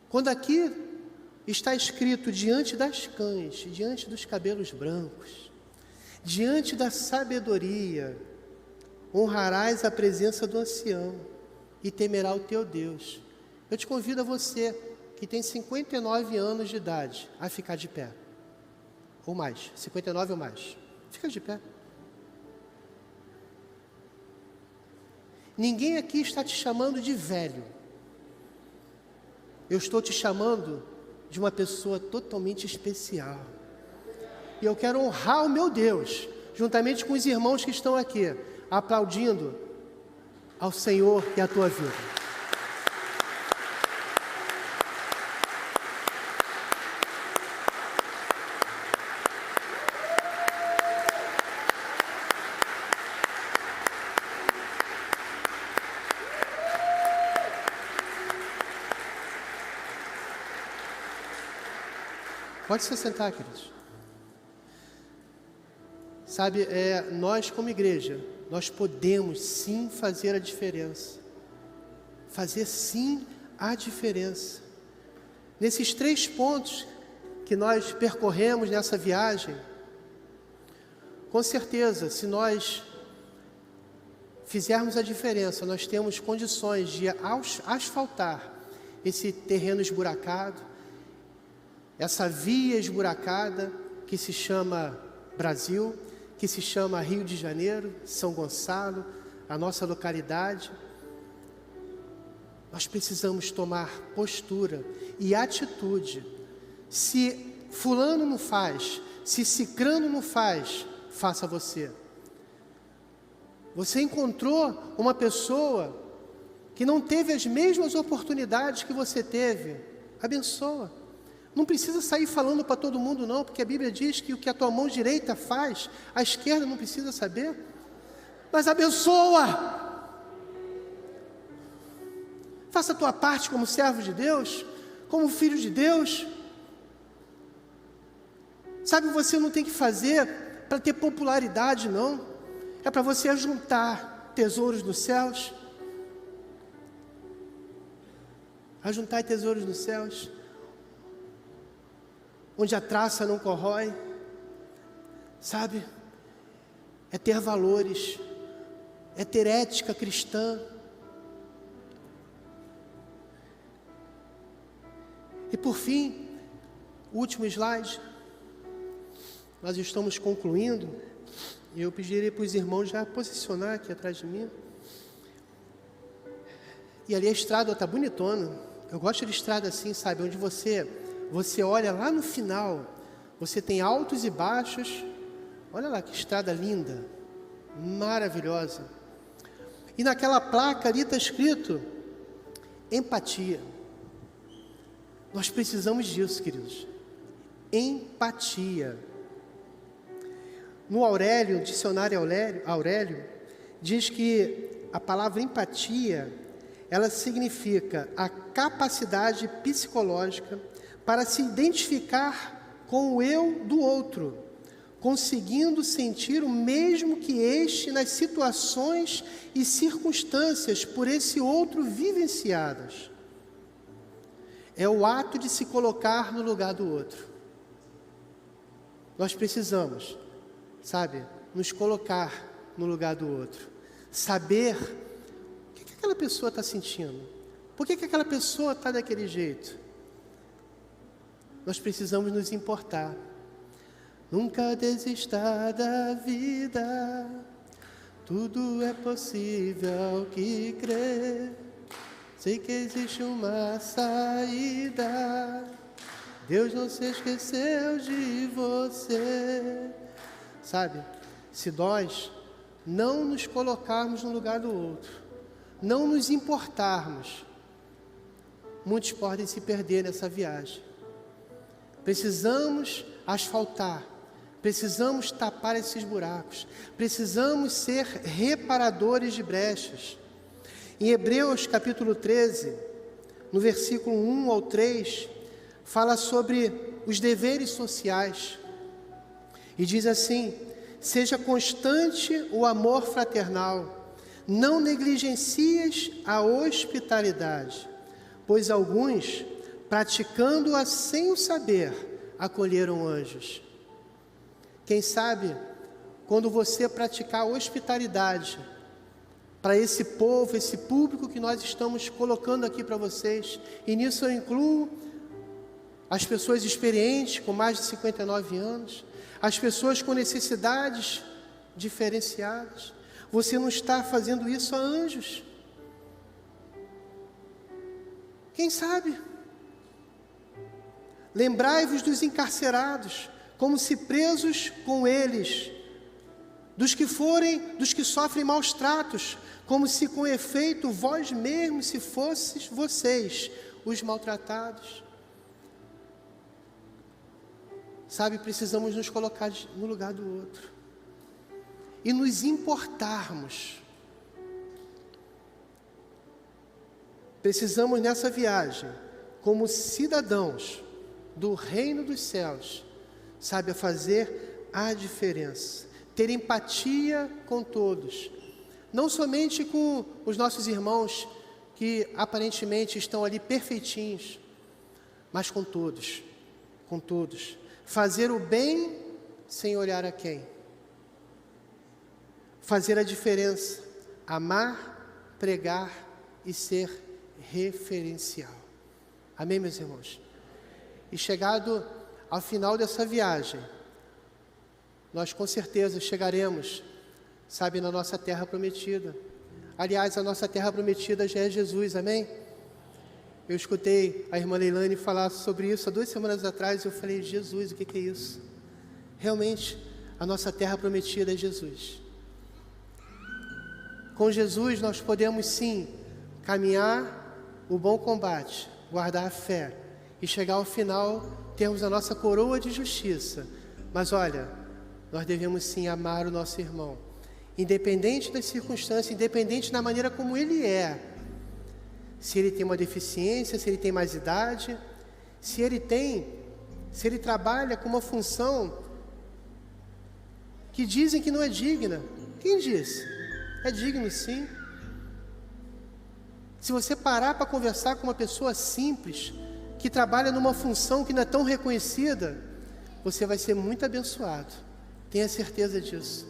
A: Quando aqui está escrito diante das cães, diante dos cabelos brancos, diante da sabedoria, honrarás a presença do ancião e temerá o teu Deus. Eu te convido a você, que tem 59 anos de idade, a ficar de pé. Ou mais, 59 ou mais. Fica de pé. Ninguém aqui está te chamando de velho. Eu estou te chamando de uma pessoa totalmente especial. E eu quero honrar o meu Deus, juntamente com os irmãos que estão aqui, aplaudindo ao Senhor e à tua vida. Pode se sentar, queridos. Sabe, nós como igreja, nós podemos sim fazer a diferença. Fazer sim a diferença. Nesses 3 pontos que nós percorremos nessa viagem, com certeza, se nós fizermos a diferença, nós temos condições de asfaltar esse terreno esburacado, essa via esburacada que se chama Brasil, que se chama Rio de Janeiro, São Gonçalo, a nossa localidade. Nós precisamos tomar postura e atitude. Se fulano não faz, se cicrano não faz, faça você. Você encontrou uma pessoa que não teve as mesmas oportunidades que você teve, abençoa. Não precisa sair falando para todo mundo não, porque a Bíblia diz que o que a tua mão direita faz, a esquerda não precisa saber. Mas abençoa! Faça a tua parte como servo de Deus, como filho de Deus. Sabe, você não tem que fazer para ter popularidade não. É para você ajuntar tesouros nos céus. Ajuntar tesouros nos céus, onde a traça não corrói, sabe? É ter valores, é ter ética cristã. E por fim, o último slide, nós estamos concluindo, e eu pediria para os irmãos já posicionar aqui atrás de mim. E ali a estrada está bonitona, eu gosto de estrada assim, sabe, onde você olha lá no final, você tem altos e baixos. Olha lá que estrada linda, maravilhosa. E naquela placa ali está escrito empatia. Nós precisamos disso, queridos. Empatia. No Aurélio, dicionário Aurélio, diz que a palavra empatia, ela significa a capacidade psicológica para se identificar com o eu do outro, conseguindo sentir o mesmo que este nas situações e circunstâncias por esse outro vivenciadas. É o ato de se colocar no lugar do outro. Nós precisamos, sabe, nos colocar no lugar do outro. Saber o que aquela pessoa está sentindo. Por que aquela pessoa está daquele jeito? Nós precisamos nos importar. Nunca desista da vida, tudo é possível ao que crer. Sei que existe uma saída, Deus não se esqueceu de você. Sabe, se nós não nos colocarmos no lugar do outro, não nos importarmos, muitos podem se perder nessa viagem. Precisamos asfaltar, precisamos tapar esses buracos, precisamos ser reparadores de brechas. Em Hebreus capítulo 13, no versículo 1 ao 3, fala sobre os deveres sociais. E diz assim: seja constante o amor fraternal, não negligencies a hospitalidade, pois alguns, praticando-a sem o saber, acolheram anjos. Quem sabe, quando você praticar a hospitalidade para esse povo, esse público que nós estamos colocando aqui para vocês, e nisso eu incluo as pessoas experientes, com mais de 59 anos, as pessoas com necessidades diferenciadas, você não está fazendo isso a anjos. Quem sabe? Lembrai-vos dos encarcerados, como se presos com eles, dos que sofrem maus tratos, como se com efeito vós mesmos, se fosseis vocês os maltratados. Sabe, precisamos nos colocar no lugar do outro e nos importarmos. Precisamos nessa viagem, como cidadãos do reino dos céus, sabe, a fazer a diferença, ter empatia com todos, não somente com os nossos irmãos que aparentemente estão ali perfeitinhos, mas com todos, fazer o bem sem olhar a quem, fazer a diferença, amar, pregar e ser referencial. Amém, meus irmãos? E chegado ao final dessa viagem, nós com certeza chegaremos, sabe, na nossa terra prometida. Aliás, a nossa terra prometida já é Jesus, amém? Eu escutei a irmã Leilane falar sobre isso há 2 semanas atrás, e eu falei, Jesus, o que é isso? Realmente, a nossa terra prometida é Jesus. Com Jesus nós podemos sim caminhar o bom combate, guardar a fé e chegar ao final, termos a nossa coroa de justiça. Mas olha, nós devemos sim amar o nosso irmão, independente das circunstâncias, independente da maneira como ele é. Se ele tem uma deficiência, se ele tem mais idade, se ele trabalha com uma função que dizem que não é digna. Quem disse? É digno sim. Se você parar para conversar com uma pessoa simples, que trabalha numa função que não é tão reconhecida, você vai ser muito abençoado. Tenha certeza disso.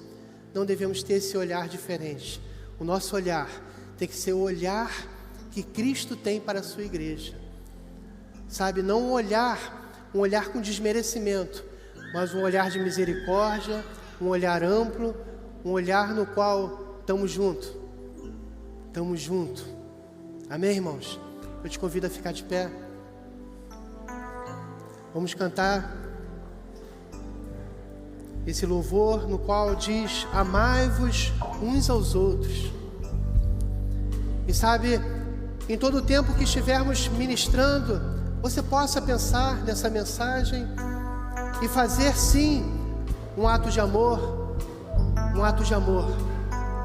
A: Não devemos ter esse olhar diferente. O nosso olhar tem que ser o olhar que Cristo tem para a sua igreja. Sabe, não um olhar com desmerecimento, mas um olhar de misericórdia, um olhar amplo, um olhar no qual estamos juntos. Amém, irmãos? Eu te convido a ficar de pé. Vamos cantar esse louvor no qual diz: amai-vos uns aos outros. E sabe, em todo o tempo que estivermos ministrando, você possa pensar nessa mensagem e fazer sim um ato de amor,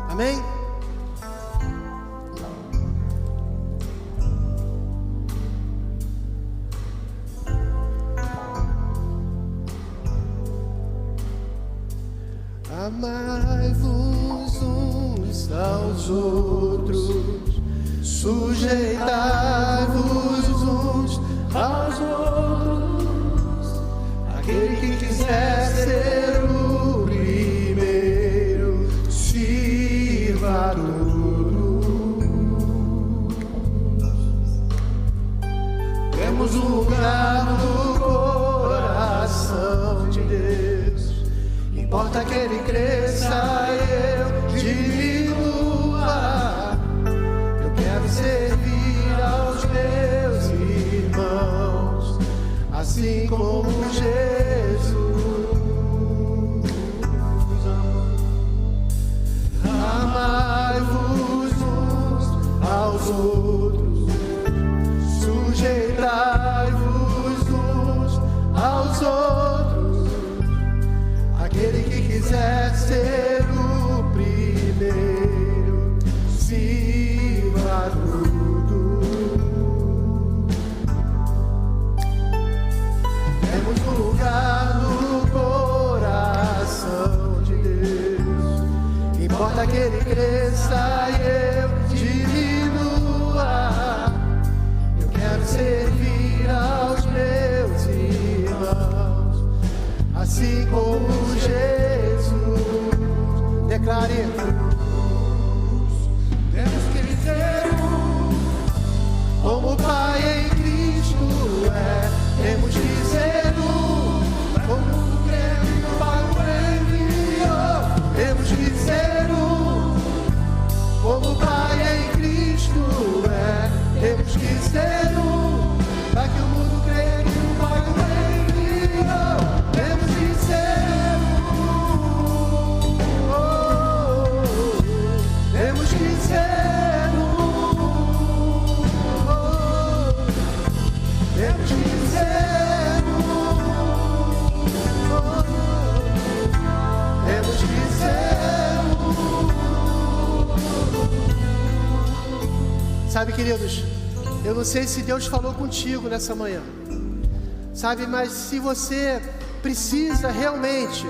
A: amém? Amai-vos uns aos outros, sujeitai-vos uns aos outros. Aquele que quiser ser o primeiro, sirva a todos. Temos um lugar no coração de Deus. Importa que Ele cresça e eu diminua. Eu quero servir aos meus irmãos, assim como Jesus. Amai-vos uns aos outros, sujeitai-vos uns aos outros. Aquele que quiser ser o primeiro, cresça e eu diminua. Eu quero servir aos meus irmãos, assim como Jesus. Declare. Temos que ser como o Pai em Cristo é. Temos que ser como o crê que o Pai enviou. Temos que ser como o Pai em Cristo é. Temos que ser para que o mundo creia que o Pai enviou. Temos que ser temos que ser temos que ser temos que ser. Sabe, queridos, eu não sei se Deus falou contigo nessa manhã, sabe, mas se você precisa realmente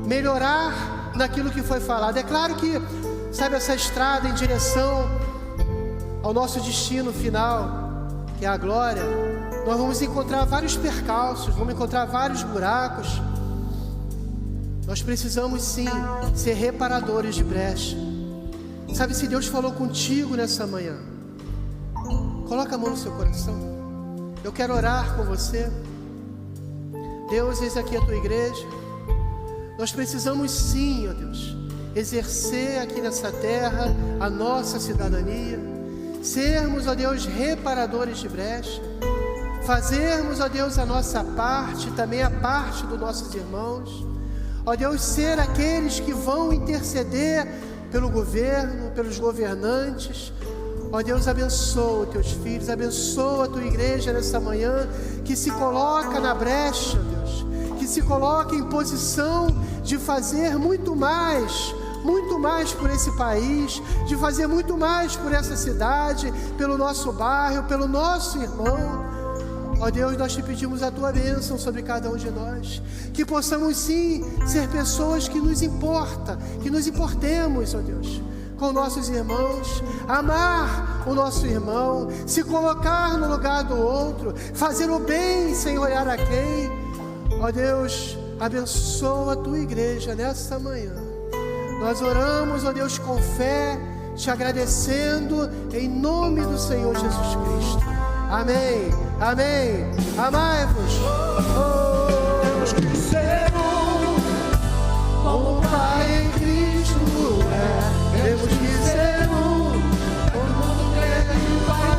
A: melhorar naquilo que foi falado, é claro que, sabe, essa estrada em direção ao nosso destino final, que é a glória, nós vamos encontrar vários percalços, vamos encontrar vários buracos. Nós precisamos sim ser reparadores de brecha. Sabe, se Deus falou contigo nessa manhã, coloca a mão no seu coração. Eu quero orar com você. Deus, eis aqui a tua igreja. Nós precisamos sim, ó Deus, exercer aqui nessa terra a nossa cidadania, sermos, ó Deus, reparadores de brecha, fazermos, ó Deus, a nossa parte, também a parte dos nossos irmãos, ó Deus, ser aqueles que vão interceder pelo governo, pelos governantes. Ó Deus, abençoa os teus filhos, abençoa a tua igreja nessa manhã, que se coloca na brecha, Deus, que se coloca em posição de fazer muito mais por esse país, de fazer muito mais por essa cidade, pelo nosso bairro, pelo nosso irmão. Ó Deus, nós te pedimos a tua bênção sobre cada um de nós, que possamos sim ser pessoas que nos importemos, ó Deus, com nossos irmãos, amar o nosso irmão, se colocar no lugar do outro, fazer o bem sem olhar a quem. Ó Deus, abençoa a tua igreja nessa manhã. Nós oramos, ó Deus, com fé, te agradecendo em nome do Senhor Jesus Cristo. Amém, amém. Amai-vos. Temos que ser como o Pai em Cristo é. Temos que ser como o mundo crê que o Pai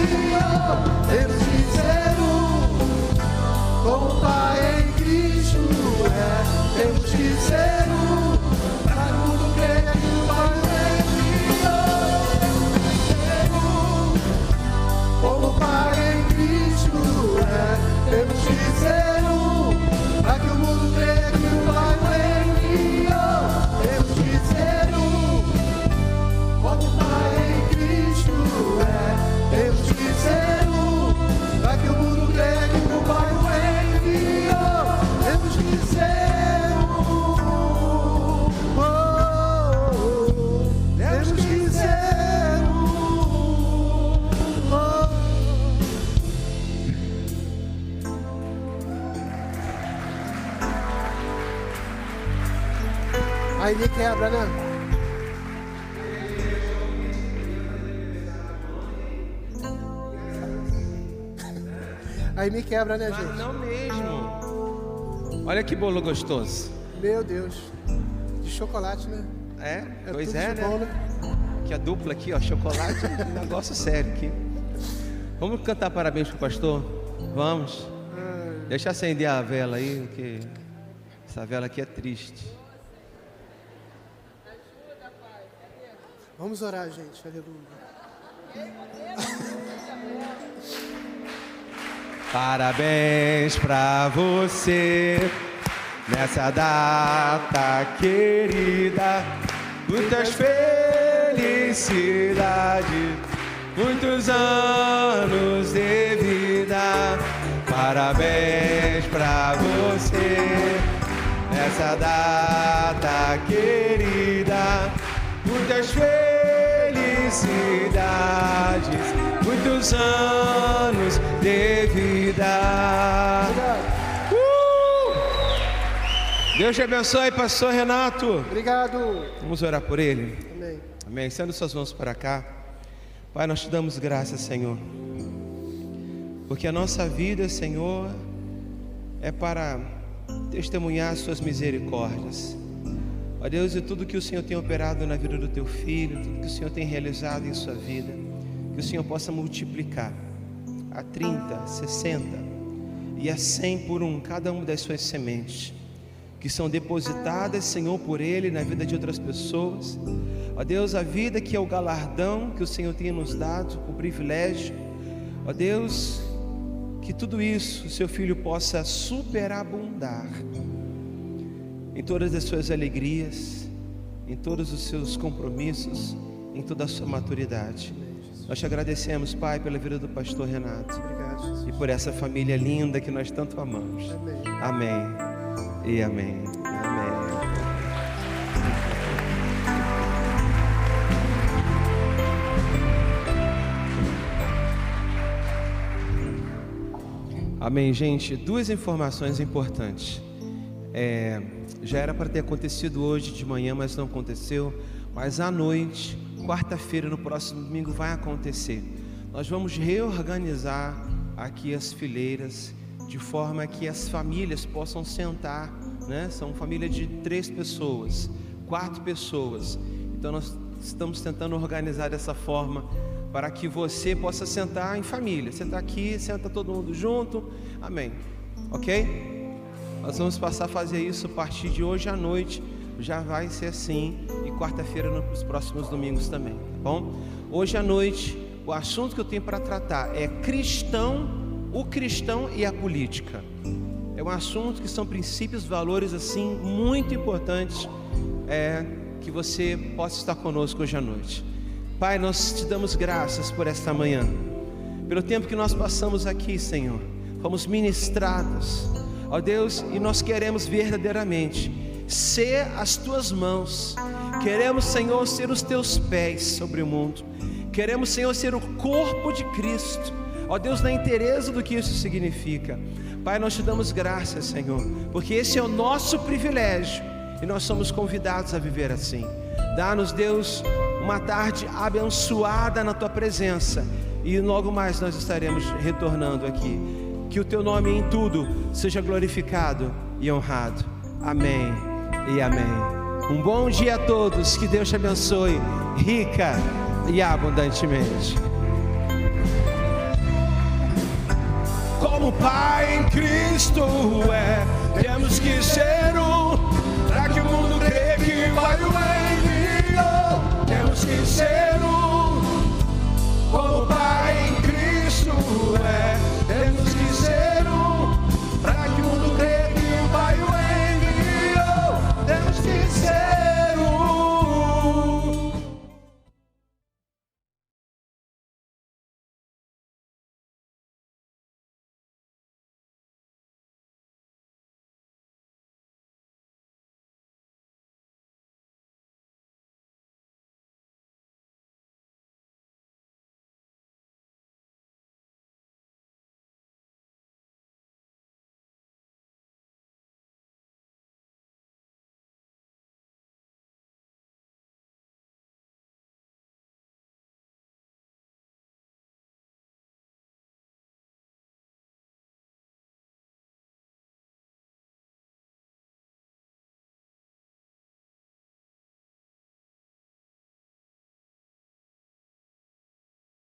A: enviou. Temos que ser como o Pai em Cristo é. Temos que ser para o mundo crer que o Pai enviou. Como o Pai em Cristo é. Temos que ser para que o mundo creia que o Pai enviou. Temos que ser como o Pai em Cristo é. Temos que ser para que o mundo creia que o Pai enviou. Temos que ser temos que ser Aí me quebra, né? Aí me quebra, né, gente?
C: Mas não mesmo. Olha que bolo gostoso.
A: Meu Deus. De chocolate, né?
C: É? Pois
A: tudo
C: é,
A: de
C: né?
A: bom, né?
C: Que a dupla aqui, ó, chocolate, um negócio sério aqui. Vamos cantar parabéns pro pastor? Vamos. Deixa eu acender a vela aí, que essa vela aqui é triste.
A: Vamos orar, gente. Aleluia.
C: Parabéns pra você nessa data querida, muitas felicidades, muitos anos de vida. Parabéns pra você nessa data querida, muitas felicidades, felicidades, muitos anos de vida. Deus te abençoe, pastor Renato.
A: Obrigado.
C: Vamos orar por ele.
A: Amém.
C: Amém. Estenda suas mãos para cá. Pai, nós te damos graças, Senhor, porque a nossa vida, Senhor, é para testemunhar as suas misericórdias. Ó Deus, e tudo que o Senhor tem operado na vida do teu filho, tudo que o Senhor tem realizado em sua vida, que o Senhor possa multiplicar a 30, 60 e a 100 por um, cada uma das suas sementes, que são depositadas, Senhor, por Ele na vida de outras pessoas. Ó Deus, a vida que é o galardão que o Senhor tem nos dado, o privilégio. Ó Deus, que tudo isso o seu filho possa superabundar em todas as suas alegrias, em todos os seus compromissos, em toda a sua maturidade. Nós te agradecemos, Pai, pela vida do pastor Renato.
A: Obrigado, Jesus.
C: E por essa família linda que nós tanto amamos.
A: Amém.
C: Amém e amém. Amém. Amém, gente. Duas informações importantes. Já era para ter acontecido hoje de manhã, mas não aconteceu. Mas à noite, quarta-feira, no próximo domingo, vai acontecer. Nós vamos reorganizar aqui as fileiras, de forma que as famílias possam sentar, né? São família de 3 pessoas, 4 pessoas. Então nós estamos tentando organizar dessa forma, para que você possa sentar em família. Sentar aqui, senta todo mundo junto. Amém. Ok? Nós vamos passar a fazer isso a partir de hoje à noite. Já vai ser assim. E quarta-feira nos próximos domingos também, tá bom? Hoje à noite, o assunto que eu tenho para tratar é o cristão e a política. É um assunto que são princípios, valores assim muito importantes, que você possa estar conosco hoje à noite. Pai, nós te damos graças por esta manhã, pelo tempo que nós passamos aqui, Senhor. Fomos ministrados, ó Deus, e nós queremos verdadeiramente ser as tuas mãos. Queremos, Senhor, ser os teus pés sobre o mundo. Queremos, Senhor, ser o corpo de Cristo, ó Deus, na inteireza do que isso significa. Pai, nós te damos graças, Senhor, porque esse é o nosso privilégio e nós somos convidados a viver assim. Dá-nos, Deus, uma tarde abençoada na tua presença, e logo mais nós estaremos retornando aqui. Que o teu nome em tudo seja glorificado e honrado. Amém e amém. Um bom dia a todos, que Deus te abençoe rica e abundantemente. Como Pai em Cristo temos que ser para que o mundo creia que vai o bem.